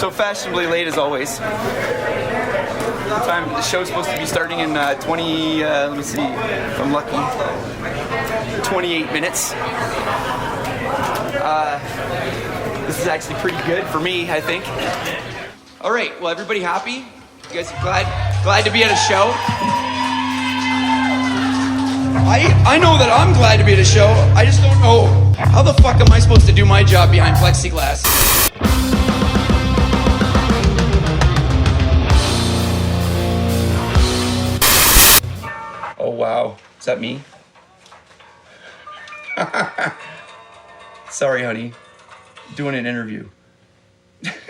So fashionably late as always. The show's supposed to be starting in 20, let me see if I'm lucky, 28 minutes. This is actually pretty good for me, I think. All right, well, everybody happy? You guys are glad to be at a show? I know that I'm glad to be at a show. I just don't know how the fuck am I supposed to do my job behind plexiglass? Oh wow, is that me? Sorry, honey. Doing an interview.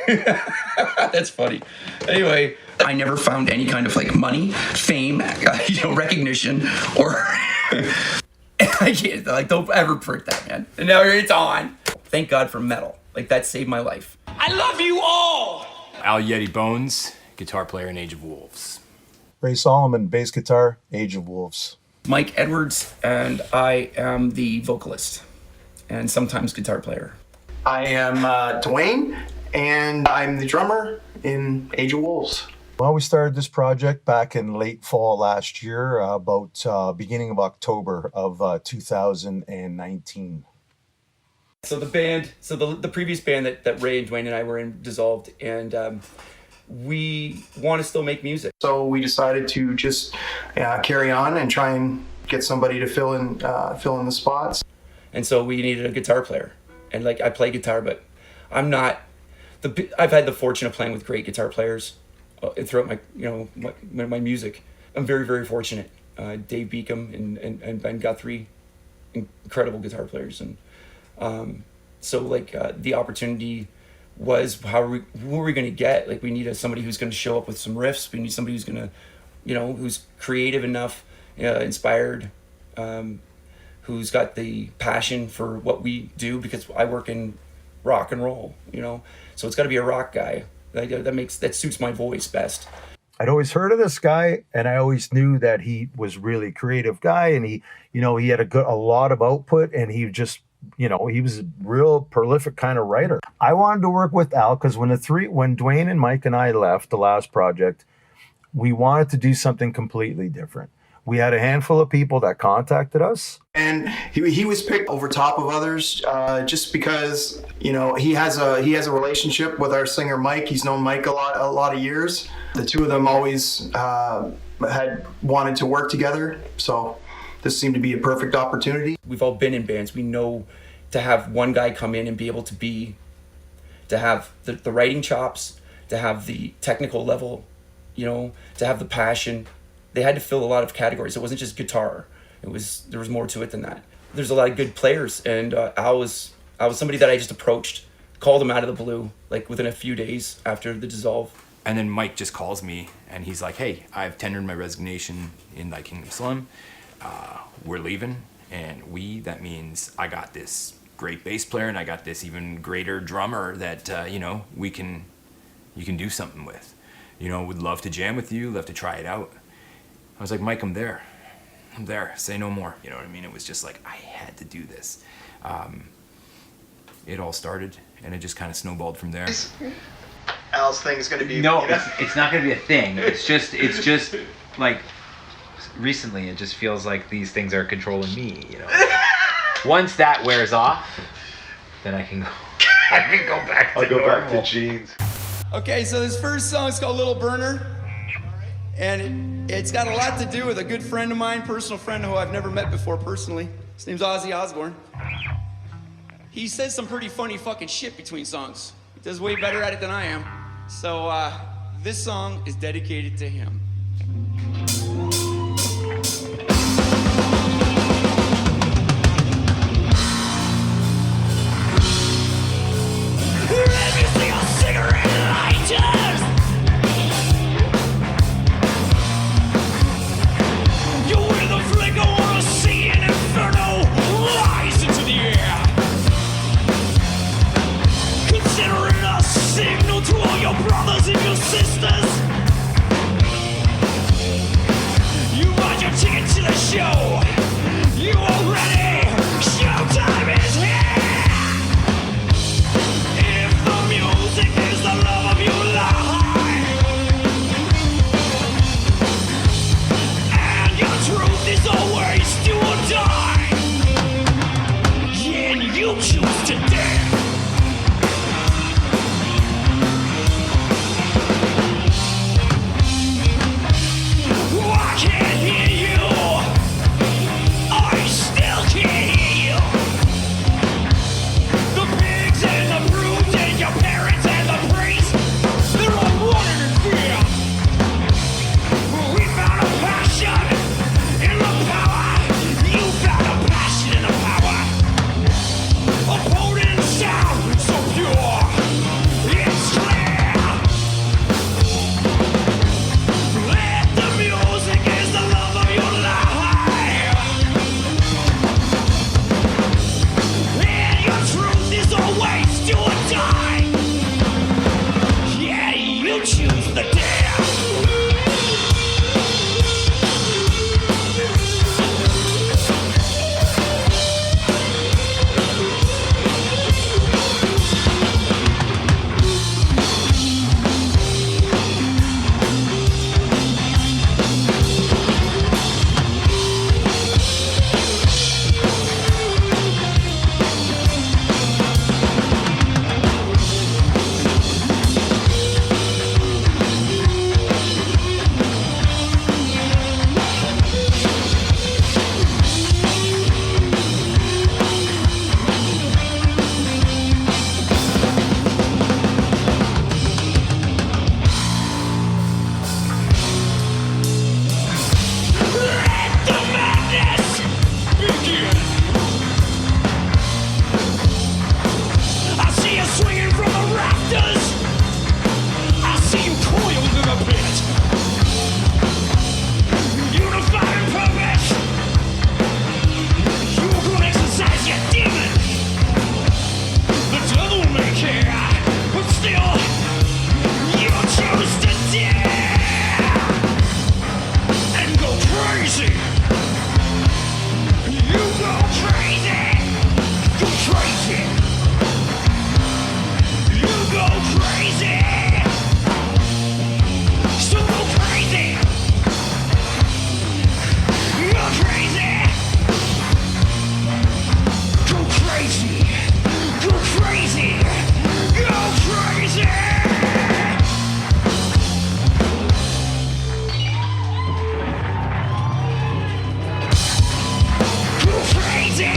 That's funny. Anyway, I never found any kind of like money, fame, recognition, or I can't, like, don't ever prick that, man. And now it's on. Thank God for metal. Like, that saved my life. I love you all. Albeit Bones, guitar player in Age of Wolves. Ray Solomon, bass guitar, Age of Wolves. Mike Edwards, and I am the vocalist and sometimes guitar player. I am Dwayne, and I'm the drummer in Age of Wolves. Well, we started this project back in late fall last year, about beginning of October of 2019. So the band, the previous band that Ray and Dwayne and I were in dissolved, and we want to still make music. So we decided to just carry on and try and get somebody to fill in the spots. And so we needed a guitar player. And like, I play guitar, but I'm not I've had the fortune of playing with great guitar players throughout my music. I'm very, very fortunate. Dave Beacom and Ben Guthrie, incredible guitar players. And so like the opportunity was, who are we going to get? Like, we need somebody who's going to show up with some riffs. We need somebody who's going to, who's creative enough, inspired, who's got the passion for what we do, because I work in rock and roll, so it's got to be a rock guy. That suits my voice best. I'd always heard of this guy, and I always knew that he was really creative guy, and he had a lot of output, and he just, he was a real prolific kind of writer. I wanted to work with Al because when Dwayne and Mike and I left the last project, we wanted to do something completely different. We had a handful of people that contacted us. And he was picked over top of others just because, he has a relationship with our singer Mike. He's known Mike a lot of years. The two of them always had wanted to work together. So this seemed to be a perfect opportunity. We've all been in bands. We know to have one guy come in and be able to have the writing chops, to have the technical level, to have the passion. They had to fill a lot of categories. It wasn't just guitar. There was more to it than that. There's a lot of good players, and I was somebody that I just approached, called him out of the blue, like within a few days after the dissolve. And then Mike just calls me, and he's like, "Hey, I've tendered my resignation in Thy Kingdom Slim. We're leaving, and that means I got this great bass player, and I got this even greater drummer that you can do something with. Would love to jam with you, love to try it out." I was like, "Mike, I'm there. Say no more." You know what I mean? It was just like, I had to do this. It all started, and it just kind of snowballed from there. Al's thing is going to be... No, it's not going to be a thing. It's just like, recently it just feels like these things are controlling me, Once that wears off, then I can go back to normal. Back to jeans. Okay, so this first song is called Lil Burner. And it's got a lot to do with a good friend of mine, personal friend who I've never met before personally. His name's Ozzy Osbourne. He says some pretty funny fucking shit between songs. He does way better at it than I am. So this song is dedicated to him. Let me see your cigarette lighters. Signal to all your brothers and your sisters. is always do or die. Yeah, and you choose to dare. Oh, I can't hear you. I still can't hear you. The pigs and the brutes and your parents and the priests, they're all running in fear. We found a passion in the power. You found a passion in the power. Opponent sound so pure. It's clear. Let the music is the love of your life. And your truth is always do or die. Yeah, you choose the dare. Let the madness begin. I see you swinging from the rafters. I see you coiled in a pit. Unified in purpose. You are going to exercise your demon. The devil may care, but still, you choose to dare and go crazy. You go crazy. Go crazy. You go crazy. So go crazy. Go crazy. Go crazy. Go crazy. Go crazy. Go crazy!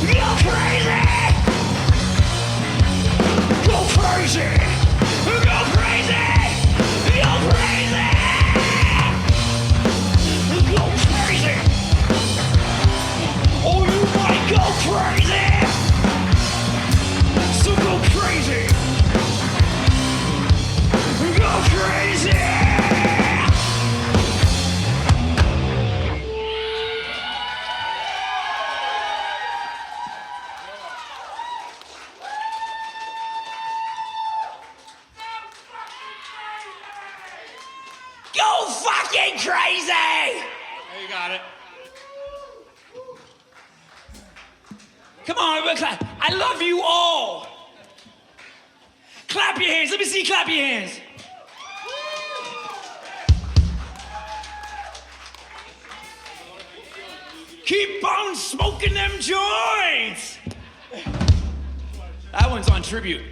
Go crazy! Go crazy! Go crazy! Go crazy! Go crazy! Oh, you might go crazy! So go crazy! Go crazy! Go fucking crazy! You got it. Come on, everybody clap. I love you all. Clap your hands. Let me see you clap your hands. Keep on smoking them joints. That one's on tribute.